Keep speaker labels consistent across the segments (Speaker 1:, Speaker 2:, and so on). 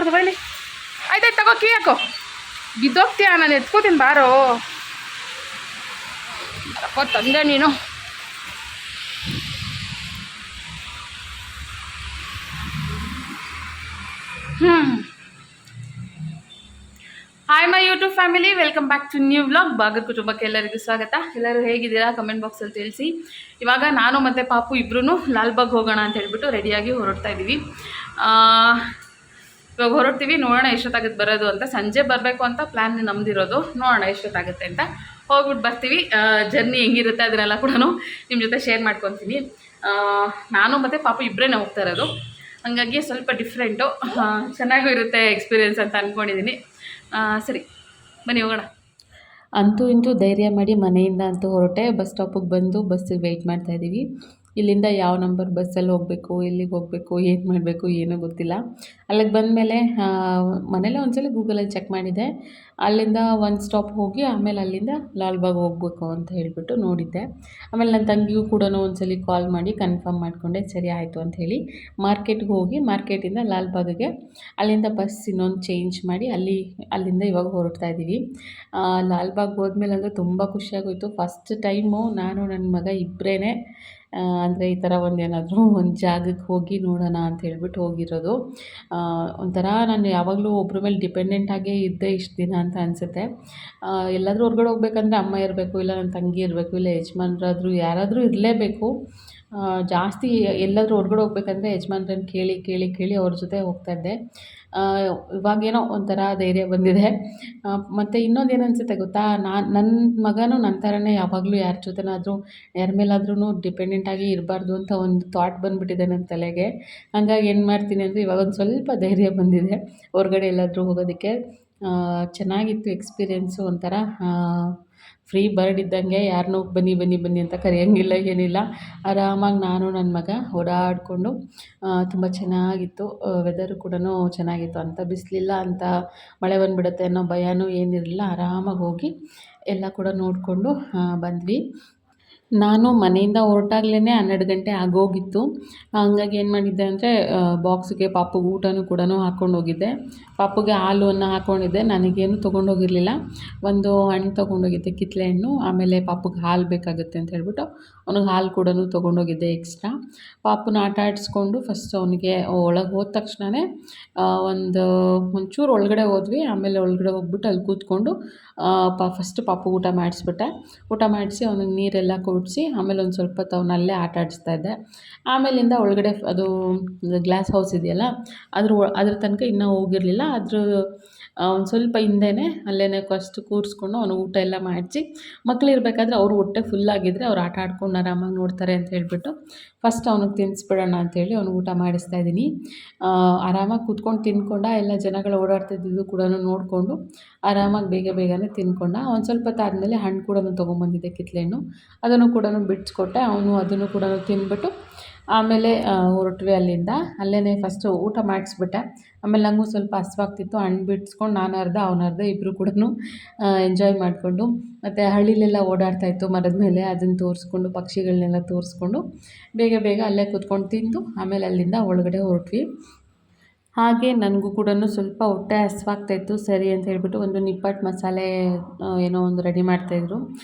Speaker 1: ಬಾರ್ದು ಬರಲಿ. ಆಯ್ತಾಯ್ತು ತಗೋ, ಕೀ ಹಾಕೋ. ಬಿದ್ದೋಗ್ತೀಯ, ನಾನು ಎತ್ಕೋತೀನಿ ಬಾರೋ. ಅಪ್ಪ ತಂದೆ ನೀನು. Hi my YouTube family, welcome back to new vlog. ಬಾಗರ್ ಕುಟುಂಬಕ್ಕೆ ಎಲ್ಲರಿಗೂ ಸ್ವಾಗತ. ಎಲ್ಲರೂ ಹೇಗಿದ್ದೀರಾ ಕಮೆಂಟ್ ಬಾಕ್ಸಲ್ಲಿ ತಿಳಿಸಿ. ಇವಾಗ ನಾನು ಮತ್ತು ಪಾಪು ಇಬ್ಬರೂ ಲಾಲ್ಬಾಗ್ ಹೋಗೋಣ ಅಂತ ಹೇಳ್ಬಿಟ್ಟು ರೆಡಿಯಾಗಿ ಹೊರಡ್ತಾ ಇದ್ದೀವಿ. ಇವಾಗ ಹೊರಡ್ತೀವಿ, ನೋಡೋಣ ಎಷ್ಟೊತ್ತಾಗುತ್ತೆ ಬರೋದು ಅಂತ. ಸಂಜೆ ಬರಬೇಕು ಅಂತ ಪ್ಲ್ಯಾನ್ ನಮ್ದಿರೋದು, ನೋಡೋಣ ಎಷ್ಟೊತ್ತಾಗುತ್ತೆ ಅಂತ. ಹೋಗ್ಬಿಟ್ಟು ಬರ್ತೀವಿ. ಜರ್ನಿ ಹೆಂಗಿರುತ್ತೆ ಅದನ್ನೆಲ್ಲ ಕೂಡ ನಿಮ್ಮ ಜೊತೆ ಶೇರ್ ಮಾಡ್ಕೊತೀನಿ. ನಾನು ಮತ್ತು ಪಾಪು ಇಬ್ಬರೇ ಹೋಗ್ತಾ ಇರೋದು, ಹಾಗಾಗಿ ಸ್ವಲ್ಪ ಡಿಫ್ರೆಂಟು, ಚೆನ್ನಾಗೂ ಇರುತ್ತೆ ಎಕ್ಸ್ಪೀರಿಯೆನ್ಸ್ ಅಂತ ಅಂದ್ಕೊಂಡಿದ್ದೀನಿ. ಸರಿ ಬನ್ನಿ ಹೋಗೋಣ. ಅಂತೂ ಇಂತೂ ಧೈರ್ಯ ಮಾಡಿ ಮನೆಯಿಂದ ಅಂತೂ ಹೊರಟೆ. ಬಸ್ ಸ್ಟಾಪಿಗೆ ಬಂದು ಬಸ್ಸಿಗೆ ವೆಯ್ಟ್ ಮಾಡ್ತಾಯಿದ್ದೀವಿ. ಇಲ್ಲಿಂದ ಯಾವ ನಂಬರ್ ಬಸ್ಸಲ್ಲಿ ಹೋಗಬೇಕು, ಎಲ್ಲಿಗೆ ಹೋಗಬೇಕು, ಏನು ಮಾಡಬೇಕು ಏನೂ ಗೊತ್ತಿಲ್ಲ. ಅಲ್ಲಿಗೆ ಬಂದಮೇಲೆ ಮನೇಲೆ ಒಂದ್ಸಲ ಗೂಗಲಲ್ಲಿ ಚೆಕ್ ಮಾಡಿದ್ದೆ. ಅಲ್ಲಿಂದ ಒಂದು ಸ್ಟಾಪ್ ಹೋಗಿ ಆಮೇಲೆ ಅಲ್ಲಿಂದ ಲಾಲ್ಬಾಗ್ ಹೋಗಬೇಕು ಅಂತ ಹೇಳಿಬಿಟ್ಟು ನೋಡಿದ್ದೆ. ಆಮೇಲೆ ನನ್ನ ತಂಗಿಗೂ ಕೂಡ ಒಂದ್ಸಲ ಕಾಲ್ ಮಾಡಿ ಕನ್ಫರ್ಮ್ ಮಾಡಿಕೊಂಡೆ. ಸರಿ ಆಯಿತು ಅಂಥೇಳಿ ಮಾರ್ಕೆಟ್ಗೆ ಹೋಗಿ ಮಾರ್ಕೆಟಿಂದ ಲಾಲ್ಬಾಗ್ಗೆ ಅಲ್ಲಿಂದ ಬಸ್ ಇನ್ನೊಂದು ಚೇಂಜ್ ಮಾಡಿ ಅಲ್ಲಿಂದ ಇವಾಗ ಹೊರಡ್ತಾ ಇದ್ದೀವಿ. ಲಾಲ್ಬಾಗ್ ಹೋದ್ಮೇಲೆ ಅಂದರೆ ತುಂಬ ಖುಷಿಯಾಗೋಯಿತು. ಫಸ್ಟ್ ಟೈಮು ನಾನು ನನ್ನ ಮಗ ಇಬ್ಬರೇ ಅಂದರೆ ಈ ಥರ ಒಂದೇನಾದರೂ ಒಂದು ಜಾಗಕ್ಕೆ ಹೋಗಿ ನೋಡೋಣ ಅಂತ ಹೇಳ್ಬಿಟ್ಟು ಹೋಗಿರೋದು. ಒಂಥರ ನಾನು ಯಾವಾಗಲೂ ಒಬ್ಬರ ಮೇಲೆ ಡಿಪೆಂಡೆಂಟಾಗೇ ಇದ್ದೆ ಇಷ್ಟು ದಿನ ಅಂತ ಅನಿಸುತ್ತೆ. ಎಲ್ಲಾದರೂ ಹೊರ್ಗಡೆ ಹೋಗ್ಬೇಕಂದ್ರೆ ಅಮ್ಮ ಇರಬೇಕು, ಇಲ್ಲ ನನ್ನ ತಂಗಿ ಇರಬೇಕು, ಇಲ್ಲ ಯಜಮಾನ್ರಾದರೂ ಯಾರಾದರೂ ಇರಲೇಬೇಕು. ಜಾಸ್ತಿ ಎಲ್ಲಾದರೂ ಹೊರ್ಗಡೆ ಹೋಗ್ಬೇಕಂದ್ರೆ ಯಜಮಾನ್ರನ್ನ ಕೇಳಿ ಅವ್ರ ಜೊತೆ ಹೋಗ್ತಾಯಿದ್ದೆ. ಇವಾಗೇನೋ ಒಂಥರ ಧೈರ್ಯ ಬಂದಿದೆ. ಮತ್ತು ಇನ್ನೊಂದು ಏನು ಅನಿಸುತ್ತೆ ಗೊತ್ತಾ, ನನ್ನ ಮಗನೂ ನನ್ನ ಥರನೇ ಯಾವಾಗಲೂ ಯಾರ ಮೇಲಾದ್ರೂ ಡಿಪೆಂಡೆಂಟಾಗಿ ಇರಬಾರ್ದು ಅಂತ ಒಂದು ಥಾಟ್ ಬಂದುಬಿಟ್ಟಿದೆ ನನ್ನ ತಲೆಗೆ. ಹಾಗಾಗಿ ಏನು ಮಾಡ್ತೀನಿ ಅಂದರೆ ಇವಾಗ ಒಂದು ಸ್ವಲ್ಪ ಧೈರ್ಯ ಬಂದಿದೆ ಹೊರಗಡೆ ಎಲ್ಲಾದರೂ ಹೋಗೋದಕ್ಕೆ. ಚೆನ್ನಾಗಿತ್ತು ಎಕ್ಸ್ಪೀರಿಯೆನ್ಸು. ಒಂಥರ ಫ್ರೀ ಬರ್ಡ್ ಇದ್ದಂಗೆ, ಯಾರನ್ನೂ ಬನ್ನಿ ಅಂತ ಕರೆಯೋಂಗಿಲ್ಲ, ಏನಿಲ್ಲ. ಆರಾಮಾಗಿ ನಾನು ನನ್ನ ಮಗ ಓಡಾಡಿಕೊಂಡು ತುಂಬ ಚೆನ್ನಾಗಿತ್ತು. ವೆದರು ಕೂಡ ಚೆನ್ನಾಗಿತ್ತು. ಅಂಥ ಬಿಸಿಲಿಲ್ಲ, ಅಂಥ ಮಳೆ ಬಂದುಬಿಡುತ್ತೆ ಅನ್ನೋ ಭಯನೂ ಏನಿರಲಿಲ್ಲ. ಆರಾಮಾಗಿ ಹೋಗಿ ಎಲ್ಲ ಕೂಡ ನೋಡಿಕೊಂಡು ಬಂದ್ವಿ. ನಾನು ಮನೆಯಿಂದ ಹೊರಟಾಗ್ಲೇ 12 ಗಂಟೆ ಆಗೋಗಿತ್ತು. ಹಂಗಾಗಿ ಏನು ಮಾಡಿದ್ದೆ ಅಂದರೆ ಬಾಕ್ಸಿಗೆ ಪಾಪುಗೆ ಊಟನೂ ಕೂಡ ಹಾಕ್ಕೊಂಡು ಹೋಗಿದ್ದೆ. ಪಾಪುಗೆ ಹಾಲನ್ನು ಹಾಕ್ಕೊಂಡಿದ್ದೆ. ನನಗೇನು ತೊಗೊಂಡೋಗಿರಲಿಲ್ಲ. ಒಂದು ಹಣ್ಣು ತೊಗೊಂಡೋಗಿದ್ದೆ, ಕಿತ್ತಳೆ ಹಣ್ಣು. ಆಮೇಲೆ ಪಾಪುಗೆ ಹಾಲು ಬೇಕಾಗುತ್ತೆ ಅಂತ ಹೇಳ್ಬಿಟ್ಟು ಅವ್ನಿಗೆ ಹಾಲು ಕೂಡ ತೊಗೊಂಡೋಗಿದ್ದೆ ಎಕ್ಸ್ಟ್ರಾ. ಪಾಪುನ ಆಟ ಆಡಿಸ್ಕೊಂಡು ಫಸ್ಟ್ ಅವನಿಗೆ ಒಳಗೆ ಹೋದ ತಕ್ಷಣವೇ ಒಂಚೂರು ಒಳಗಡೆ ಹೋದ್ವಿ. ಆಮೇಲೆ ಒಳಗಡೆ ಹೋಗ್ಬಿಟ್ಟು ಅಲ್ಲಿ ಕೂತ್ಕೊಂಡು ಫಸ್ಟ್ ಪಾಪು ಊಟ ಮಾಡಿಸ್ಬಿಟ್ಟೆ. ಊಟ ಮಾಡಿಸಿ ಅವನಿಗೆ ನೀರೆಲ್ಲ ಕೊಡಿಸಿ ಆಮೇಲೆ ಒಂದು ಸ್ವಲ್ಪ ಹೊತ್ತು ಅವನಲ್ಲೇ ಆಟ ಆಡಿಸ್ತಾ ಇದ್ದೆ. ಆಮೇಲಿಂದ ಒಳಗಡೆ ಅದು ಗ್ಲಾಸ್ ಹೌಸ್ ಇದೆಯಲ್ಲ, ಅದ್ರ ತನಕ ಇನ್ನೂ ಹೋಗಿರಲಿಲ್ಲ. ಒಂದು ಸ್ವಲ್ಪ ಹಿಂದೆಯೇ ಅಲ್ಲೇ ಫಸ್ಟ್ ಕೂರಿಸ್ಕೊಂಡು ಅವನು ಊಟ ಎಲ್ಲ ಮಾಡಿಸಿ, ಮಕ್ಕಳಿರ್ಬೇಕಾದ್ರೆ ಅವರು ಹೊಟ್ಟೆ ಫುಲ್ಲಾಗಿದ್ದರೆ ಅವ್ರು ಆಟ ಆಡ್ಕೊಂಡು ಆರಾಮಾಗಿ ನೋಡ್ತಾರೆ ಅಂತ ಹೇಳ್ಬಿಟ್ಟು ಫಸ್ಟ್ ಅವ್ನಿಗೆ ತಿನ್ನಿಸ್ಬಿಡೋಣ ಅಂಥೇಳಿ ಅವ್ನಿಗೆ ಊಟ ಮಾಡಿಸ್ತಾ ಇದ್ದೀನಿ. ಆರಾಮಾಗಿ ಕೂತ್ಕೊಂಡು ತಿನ್ಕೊಂಡ. ಎಲ್ಲ ಜನಗಳು ಓಡಾಡ್ತಿದ್ದು ಕೂಡ ನೋಡಿಕೊಂಡು ಆರಾಮಾಗಿ ಬೇಗನೆ ತಿನ್ಕೊಂಡ. ಒಂದು ಸ್ವಲ್ಪ ಹೊತ್ತು ಆದಮೇಲೆ ಹಣ್ಣು ಕೂಡ ತೊಗೊಂಬಂದಿದ್ದೆ, ಕಿತ್ತಳೆ ಹಣ್ಣು. ಅದನ್ನು ಕೂಡ ಬಿಡಿಸ್ಕೊಟ್ಟೆ. ಅವನು ಅದನ್ನು ಕೂಡ ತಿಂದ್ಬಿಟ್ಟು ಆಮೇಲೆ ಹೊರಟ್ವಿ ಅಲ್ಲಿಂದ. ಅಲ್ಲೇ ಫಸ್ಟು ಊಟ ಮಾಡಿಸ್ಬಿಟ್ಟೆ. ಆಮೇಲೆ ನನಗೂ ಸ್ವಲ್ಪ ಹಸ್ವಾಗ್ತಿತ್ತು. ಹಣ್ಣು ಬಿಡಿಸ್ಕೊಂಡು ನಾನು ಅರ್ಧ ಅವನು ಅರ್ಧ ಇಬ್ಬರು ಕೂಡ ಎಂಜಾಯ್ ಮಾಡಿಕೊಂಡು, ಮತ್ತು ಹಳ್ಳಿಲೆಲ್ಲ ಓಡಾಡ್ತಾಯಿತ್ತು ಮರದ ಮೇಲೆ, ಅದನ್ನು ತೋರಿಸ್ಕೊಂಡು ಪಕ್ಷಿಗಳನ್ನೆಲ್ಲ ತೋರಿಸ್ಕೊಂಡು ಬೇಗ ಅಲ್ಲೇ ಕೂತ್ಕೊಂಡು ತಿಂದು ಆಮೇಲೆ ಅಲ್ಲಿಂದ ಒಳಗಡೆ ಹೊರಟ್ವಿ. ಹಾಗೆ ನನಗೂ ಕೂಡ ಸ್ವಲ್ಪ ಹೊಟ್ಟೆ ಹಸ್ವಾಗ್ತಾಯಿತ್ತು. ಸರಿ ಅಂತ ಹೇಳ್ಬಿಟ್ಟು ಒಂದು ನಿಪ್ಪಟ್ಟು ಮಸಾಲೆ ಏನೋ ಒಂದು ರೆಡಿ ಮಾಡ್ತಾಯಿದ್ರು.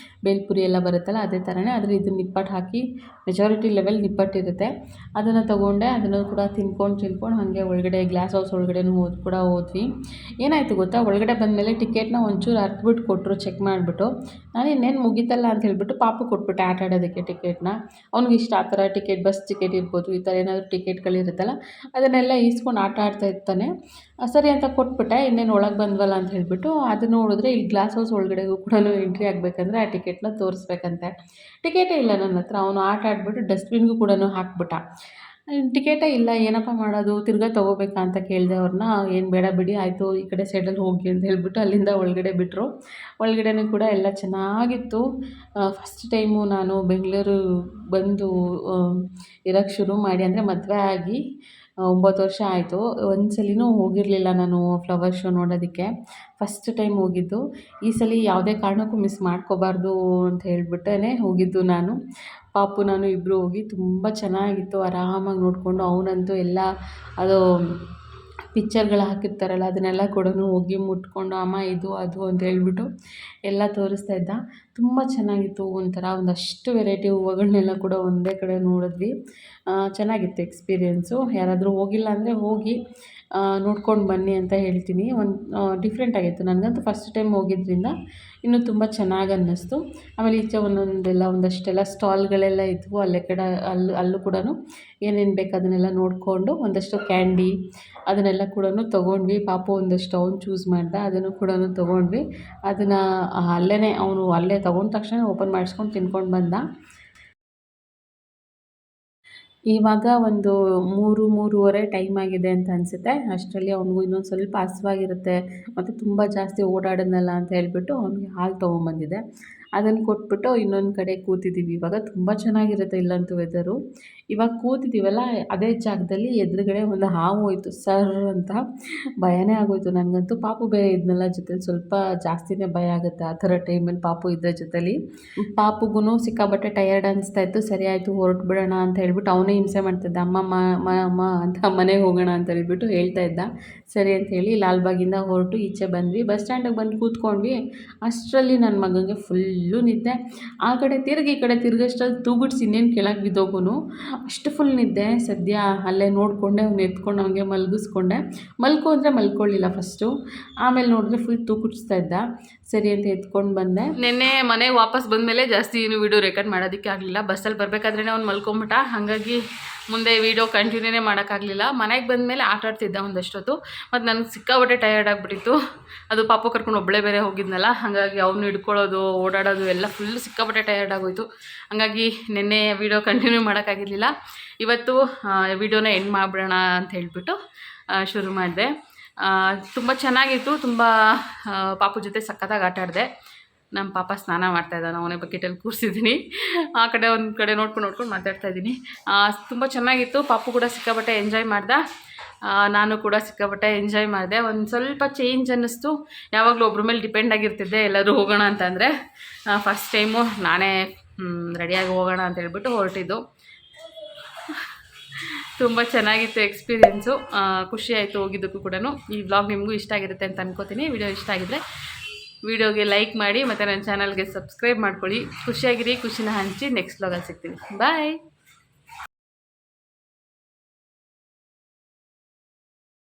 Speaker 1: ಬೇಲ್ಪುರಿ ಎಲ್ಲ ಬರುತ್ತಲ್ಲ ಅದೇ ಥರನೇ, ಆದರೆ ಇದು ನಿಪ್ಪಟ್ಟು ಹಾಕಿ ಮೆಜಾರಿಟಿ ಲೆವೆಲ್ ನಿಪ್ಪಟ್ಟಿರುತ್ತೆ. ಅದನ್ನು ತೊಗೊಂಡೆ. ಅದನ್ನು ಕೂಡ ತಿನ್ಕೊಂಡು ಹಾಗೆ ಒಳಗಡೆ ಗ್ಲಾಸ್ ಹೌಸ್ ಒಳಗಡೆನೂ ಹೋದ್ವಿ. ಏನಾಯಿತು ಗೊತ್ತಾ, ಒಳಗಡೆ ಬಂದಮೇಲೆ ಟಿಕೆಟ್ನ ಒಂಚೂರು ಅರ್ತ್ಬಿಟ್ಟು ಕೊಟ್ಟರು ಚೆಕ್ ಮಾಡಿಬಿಟ್ಟು. ನಾನು ಇನ್ನೇನು ಮುಗೀತಲ್ಲ ಅಂತ ಹೇಳ್ಬಿಟ್ಟು ಪಾಪು ಕೊಟ್ಬಿಟ್ಟೆ ಆಟ ಆಡೋದಕ್ಕೆ ಟಿಕೆಟ್ನ. ಅವ್ನಿಗೆ ಇಷ್ಟ ಆ ಥರ ಟಿಕೆಟ್, ಬಸ್ ಟಿಕೆಟ್ ಇರ್ಬೋದು, ಈ ಥರ ಏನಾದರೂ ಟಿಕೆಟ್ಗಳಿರುತ್ತಲ್ಲ ಅದನ್ನೆಲ್ಲ ಈಸ್ಕೊಂಡು ಆಟ ಆಡ್ತಾ ಇರ್ತಾನೆ. ಸರಿ ಅಂತ ಕೊಟ್ಬಿಟ್ಟೆ. ಇನ್ನೇನು ಒಳಗೆ ಬಂದ್ವಲ್ಲ ಅಂತ ಹೇಳ್ಬಿಟ್ಟು ಅದು ನೋಡಿದ್ರೆ ಇಲ್ಲಿ ಗ್ಲಾಸ್ ಹೌಸ್ ಒಳಗಡೆಗೂ ಕೂಡ ಎಂಟ್ರಿ ಆಗಬೇಕಂದ್ರೆ ಆ ಟಿಕೆಟ್ನ ತೋರಿಸ್ಬೇಕಂತೆ. ಟಿಕೆಟೇ ಇಲ್ಲ ನನ್ನ ಹತ್ರ. ಅವನು ಆಟ ಆಡಿಬಿಟ್ಟು ಡಸ್ಟ್ಬಿನ್ಗೂ ಕೂಡ ಹಾಕ್ಬಿಟ್ಟ. ಟಿಕೆಟೇ ಇಲ್ಲ, ಏನಪ್ಪ ಮಾಡೋದು, ತಿರ್ಗಾ ತೊಗೋಬೇಕಾ ಅಂತ ಕೇಳಿದೆ ಅವ್ರನ್ನ. ಏನು ಬೇಡ ಬಿಡಿ, ಆಯಿತು ಈ ಕಡೆ ಸೈಡಲ್ಲಿ ಹೋಗಿ ಅಂತ ಹೇಳ್ಬಿಟ್ಟು ಅಲ್ಲಿಂದ ಒಳಗಡೆ ಬಿಟ್ಟರು. ಒಳಗಡೆನೂ ಕೂಡ ಎಲ್ಲ ಚೆನ್ನಾಗಿತ್ತು. ಫಸ್ಟ್ ಟೈಮು ನಾನು ಬೆಂಗಳೂರು ಬಂದು ಇರೋಕ್ಕೆ ಶುರು ಮಾಡಿ, ಅಂದರೆ ಮದುವೆ ಆಗಿ 9 ವರ್ಷ ಆಯಿತು. ಒಂದು ಸಲಿನೂ ಹೋಗಿರಲಿಲ್ಲ ನಾನು ಫ್ಲವರ್ ಶೋ ನೋಡೋದಕ್ಕೆ. ಫಸ್ಟ್ ಟೈಮ್ ಹೋಗಿದ್ದು. ಈ ಸಲ ಯಾವುದೇ ಕಾರಣಕ್ಕೂ ಮಿಸ್ ಮಾಡ್ಕೋಬಾರ್ದು ಅಂತ ಹೇಳ್ಬಿಟ್ಟೇ ಹೋಗಿದ್ದು ನಾನು. ಪಾಪು ನಾನು ಇಬ್ಬರು ಹೋಗಿ ತುಂಬ ಚೆನ್ನಾಗಿತ್ತು. ಆರಾಮಾಗಿ ನೋಡಿಕೊಂಡು ಅವನಂತೂ ಎಲ್ಲ ಅದು ಪಿಕ್ಚರ್ಗಳು ಹಾಕಿರ್ತಾರಲ್ಲ ಅದನ್ನೆಲ್ಲ ಕೂಡ ಹೋಗಿ ಮುಟ್ಕೊಂಡು ಅಮ್ಮ ಇದು ಅದು ಅಂತ ಹೇಳ್ಬಿಟ್ಟು ಎಲ್ಲ ತೋರಿಸ್ತಾ ಇದ್ದ. ತುಂಬ ಚೆನ್ನಾಗಿತ್ತು. ಒಂದಷ್ಟು ವೆರೈಟಿ ಹೂವುಗಳನ್ನೆಲ್ಲ ಕೂಡ ಒಂದೇ ಕಡೆ ನೋಡಿದ್ವಿ. ಚೆನ್ನಾಗಿತ್ತು ಎಕ್ಸ್ಪೀರಿಯೆನ್ಸು. ಯಾರಾದರೂ ಹೋಗಿಲ್ಲ ಅಂದರೆ ಹೋಗಿ ನೋಡ್ಕೊಂಡು ಬನ್ನಿ ಅಂತ ಹೇಳ್ತೀನಿ. ಡಿಫ್ರೆಂಟ್ ಆಗಿತ್ತು. ನನಗಂತೂ ಫಸ್ಟ್ ಟೈಮ್ ಹೋಗಿದ್ದರಿಂದ ಇನ್ನೂ ತುಂಬ ಚೆನ್ನಾಗಿ ಅನ್ನಿಸ್ತು. ಆಮೇಲೆ ಈಚೆ ಒಂದಷ್ಟೆಲ್ಲ ಸ್ಟಾಲ್ಗಳೆಲ್ಲ ಇದ್ವು. ಅಲ್ಲೂ ಕೂಡ ಏನೇನು ಬೇಕು ಅದನ್ನೆಲ್ಲ ನೋಡಿಕೊಂಡು ಒಂದಷ್ಟು ಕ್ಯಾಂಡಿ ಅದನ್ನೆಲ್ಲ ಕೂಡ ತೊಗೊಂಡ್ವಿ. ಪಾಪು ಒಂದಷ್ಟು ಅವ್ನು ಚೂಸ್ ಮಾಡ್ದ, ಅದನ್ನು ಕೂಡ ತೊಗೊಂಡ್ವಿ. ಅದನ್ನು ಅಲ್ಲೇ ತೊಗೊಂಡ ತಕ್ಷಣ ಓಪನ್ ಮಾಡಿಸ್ಕೊಂಡು ತಿನ್ಕೊಂಡು ಬಂದ. ಇವಾಗ ಒಂದು 3-3:30 ಟೈಮ್ ಆಗಿದೆ ಅಂತ ಅನಿಸುತ್ತೆ. ಅಷ್ಟರಲ್ಲಿ ಅವ್ನಿಗೂ ಇನ್ನೊಂದು ಸ್ವಲ್ಪ ಹಸಿವಾಗಿರುತ್ತೆ ಮತ್ತು ತುಂಬ ಜಾಸ್ತಿ ಓಡಾಡಿದ್ನಲ್ಲ ಅಂತ ಹೇಳ್ಬಿಟ್ಟು ಅವ್ನಿಗೆ ಹಾಲು ತೊಗೊಂಬಂದಿದ್ದೆ. ಅದನ್ನು ಕೊಟ್ಬಿಟ್ಟು ಇನ್ನೊಂದು ಕಡೆ ಕೂತಿದ್ದೀವಿ. ಇವಾಗ ತುಂಬ ಚೆನ್ನಾಗಿರುತ್ತೆ ಇಲ್ಲಂತೂ ವೆದರು. ಇವಾಗ ಕೂತಿದ್ದೀವಲ್ಲ, ಅದೇ ಜಾಗದಲ್ಲಿ ಎದುರುಗಡೆ ಒಂದು ಹಾವು ಹೋಯ್ತು ಸರ್ ಅಂತ. ಭಯನೇ ಆಗೋಯ್ತು ನನಗಂತೂ. ಪಾಪು ಬೇರೆ ಇದ್ನಲ್ಲ ಜೊತೆಲಿ, ಸ್ವಲ್ಪ ಜಾಸ್ತಿನೇ ಭಯ ಆಗುತ್ತೆ ಆ ಥರ ಟೈಮಲ್ಲಿ ಪಾಪು ಇದ್ದ ಜೊತೆಲಿ. ಪಾಪುಗೂ ಸಿಕ್ಕಾಬಟ್ಟೆ ಟಯರ್ಡ್ ಅನಿಸ್ತಾ ಇತ್ತು. ಸರಿ ಆಯಿತು ಹೊರಟು ಬಿಡೋಣ ಅಂತ ಹೇಳ್ಬಿಟ್ಟು ಅವನೇ ಹಿಂಸೆ ಮಾಡ್ತಿದ್ದ. ಅಮ್ಮ ಅಂತ ಮನೆಗೆ ಹೋಗೋಣ ಅಂತ ಹೇಳ್ಬಿಟ್ಟು ಹೇಳ್ತಾ ಇದ್ದ. ಸರಿ ಅಂತ ಹೇಳಿ ಲಾಲ್ಬಾಗಿಂದ ಹೊರಟು ಈಚೆ ಬಂದ್ವಿ. ಬಸ್ ಸ್ಟ್ಯಾಂಡಿಗೆ ಬಂದು ಕೂತ್ಕೊಂಡ್ವಿ. ಅಷ್ಟರಲ್ಲಿ ನನ್ನ ಮಗನಿಗೆ ಫುಲ್ಲು ನಿದ್ದೆ. ಆ ಕಡೆ ತಿರುಗಿ ಈ ಕಡೆ ತಿರುಗಷ್ಟರಲ್ಲಿ ತೂಗುಡ್ಸಿ ಇನ್ನೇನು ಕೆಳಗೆ ಬಿದ್ದೋಗುನು. ಅಷ್ಟು ಫುಲ್ ನಿದ್ದೆ. ಸದ್ಯ ಅಲ್ಲೇ ನೋಡಿಕೊಂಡೆ, ಅವ್ನು ಎತ್ಕೊಂಡು ಅವನಿಗೆ ಮಲಗಿಸ್ಕೊಂಡೆ. ಅಂದರೆ ಮಲ್ಕೊಳ್ಳಿಲ್ಲ ಫಸ್ಟು. ಆಮೇಲೆ ನೋಡಿದ್ರೆ ಫುಲ್ ತೂಗುಡ್ಸ್ತಾ ಇದ್ದ. ಸರಿ ಅಂತ ಎತ್ಕೊಂಡು ಬಂದೆ. ನಿನ್ನೆ ಮನೆಗೆ ವಾಪಸ್ ಬಂದಮೇಲೆ ಜಾಸ್ತಿ ಏನು ವೀಡಿಯೋ ರೆಕಾರ್ಡ್ ಮಾಡೋದಕ್ಕೆ ಆಗಲಿಲ್ಲ. ಬಸ್ಸಲ್ಲಿ ಬರಬೇಕಾದ್ರೆ ಅವ್ನು ಮಲ್ಕೊಂಬಿಟ್ಟ. ಹಾಗಾಗಿ ಮುಂದೆ ವೀಡಿಯೋ ಕಂಟಿನ್ಯೂನೇ ಮಾಡೋಕ್ಕಾಗಲಿಲ್ಲ. ಮನೆಗೆ ಬಂದಮೇಲೆ ಆಟ ಆಡ್ತಿದ್ದ ಒಂದಷ್ಟೊತ್ತು. ಮತ್ತು ನನಗೆ ಸಿಕ್ಕಾಬಟ್ಟೆ ಟಯರ್ಡ್ ಆಗಿಬಿಟ್ಟಿತ್ತು. ಅದು ಪಾಪು ಕರ್ಕೊಂಡು ಒಬ್ಬಳೇ ಬೇರೆ ಹೋಗಿದ್ನಲ್ಲ, ಹಾಗಾಗಿ ಅವ್ನು ಹಿಡ್ಕೊಳ್ಳೋದು ಓಡಾಡೋದು ಎಲ್ಲ ಫುಲ್ ಸಿಕ್ಕಾಬಟ್ಟೆ ಟಯರ್ಡ್ ಆಗೋಯ್ತು. ಹಾಗಾಗಿ ನಿನ್ನೆ ವೀಡಿಯೋ ಕಂಟಿನ್ಯೂ ಮಾಡೋಕ್ಕಾಗಿರಲಿಲ್ಲ. ಇವತ್ತು ವೀಡಿಯೋನ ಎಂಡ್ ಮಾಡಿಬಿಡೋಣ ಅಂತ ಹೇಳಿಬಿಟ್ಟು ಶುರು ಮಾಡಿದೆ. ತುಂಬ ಚೆನ್ನಾಗಿತ್ತು. ತುಂಬ ಪಾಪು ಜೊತೆ ಸಖತ್ತಾಗಿ ಆಟ ಆಡಿದೆ. ನಮ್ಮ ಪಾಪ ಸ್ನಾನ ಮಾಡ್ತಾಯಿದ್ದಾನೆ. ಅವನೇ ಬಕೆಟಲ್ಲಿ ಕೂರಿಸಿದ್ದೀನಿ. ಆ ಕಡೆ ಒಂದು ಕಡೆ ನೋಡ್ಕೊಂಡು ಮಾತಾಡ್ತಾಯಿದ್ದೀನಿ. ತುಂಬ ಚೆನ್ನಾಗಿತ್ತು. ಪಾಪು ಕೂಡ ಸಿಕ್ಕಾಬಟ್ಟೆ ಎಂಜಾಯ್ ಮಾಡ್ದೆ. ನಾನು ಕೂಡ ಸಿಕ್ಕಾಬಟ್ಟೆ ಎಂಜಾಯ್ ಮಾಡಿದೆ. ಒಂದು ಸ್ವಲ್ಪ ಚೇಂಜ್ ಅನ್ನಿಸ್ತು. ಯಾವಾಗಲೂ ಒಬ್ರ ಮೇಲೆ ಡಿಪೆಂಡ್ ಆಗಿರ್ತಿದ್ದೆ ಎಲ್ಲರೂ ಹೋಗೋಣ ಅಂತಂದರೆ. ಫಸ್ಟ್ ಟೈಮು ನಾನೇ ರೆಡಿಯಾಗಿ ಹೋಗೋಣ ಅಂತ ಹೇಳ್ಬಿಟ್ಟು ಹೊರಟಿದ್ದು. ತುಂಬ ಚೆನ್ನಾಗಿತ್ತು ಎಕ್ಸ್ಪೀರಿಯೆನ್ಸು. ಖುಷಿ ಆಯಿತು ಹೋಗಿದ್ದಕ್ಕೂ ಕೂಡ. ಈ ವ್ಲಾಗ್ ನಿಮಗೂ ಇಷ್ಟ ಆಗಿರುತ್ತೆ ಅಂತ ಅನ್ಕೋತೀನಿ. ವಿಡಿಯೋ ಇಷ್ಟ ಆಗಿದ್ದರೆ ವಿಡಿಯೋಗೆ ಲೈಕ್ ಮಾಡಿ ಮತ್ತು ನನ್ನ ಚಾನಲ್ಗೆ ಸಬ್ಸ್ಕ್ರೈಬ್ ಮಾಡ್ಕೊಳ್ಳಿ. ಖುಷಿಯಾಗಿರಿ, ಖುಷಿನ ಹಂಚಿ. ನೆಕ್ಸ್ಟ್ ವ್ಲಾಗಲ್ಲಿ ಸಿಗ್ತೀನಿ. ಬಾಯ್.